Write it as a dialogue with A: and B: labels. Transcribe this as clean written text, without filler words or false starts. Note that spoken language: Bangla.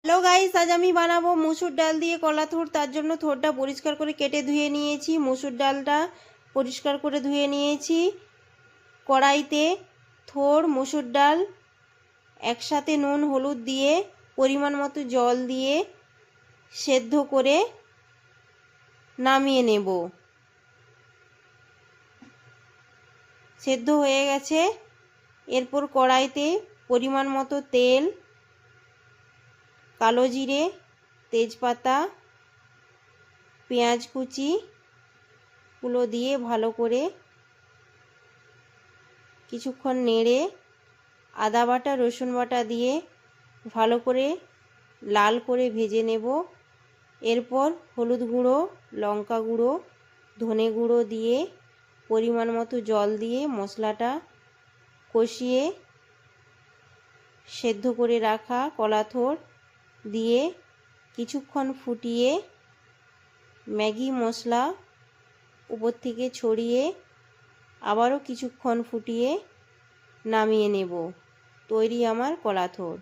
A: হ্যালো গাইস, আজ আমি বানাবো মুসুর ডাল দিয়ে কলা থোড়। তার জন্য থোড়টা পরিষ্কার করে কেটে ধুয়ে নিয়েছি। মুসুর ডালটা পরিষ্কার করে ধুয়ে নিয়েছি। কড়াইতে থোড়, মুসুর ডাল একসাথে নুন হলুদ দিয়ে পরিমাণ মতো জল দিয়ে সেদ্ধ করে নামিয়ে নেব। সেদ্ধ হয়ে গেছে। এরপর কড়াইতে পরিমাণ মতো তেল, কালো জিরে, তেজপাতা, পেঁয়াজ কুচিগুলো দিয়ে ভালো করে কিছুক্ষণ নেড়ে আদা বাটা রসুন বাটা দিয়ে ভালো করে লাল করে ভেজে নেব। এরপর হলুদ গুঁড়ো, লঙ্কা গুঁড়ো, ধনে গুঁড়ো দিয়ে পরিমাণ মতো জল দিয়ে মশলাটা কষিয়ে সেদ্ধ করে রাখা কলা থোড় দিয়ে কিছুক্ষণ ফুটিয়ে ম্যাগি মশলা উপর থেকে ছড়িয়ে আবারও কিছুক্ষণ ফুটিয়ে নামিয়ে নেব। তৈরি আমার কলা থোড়।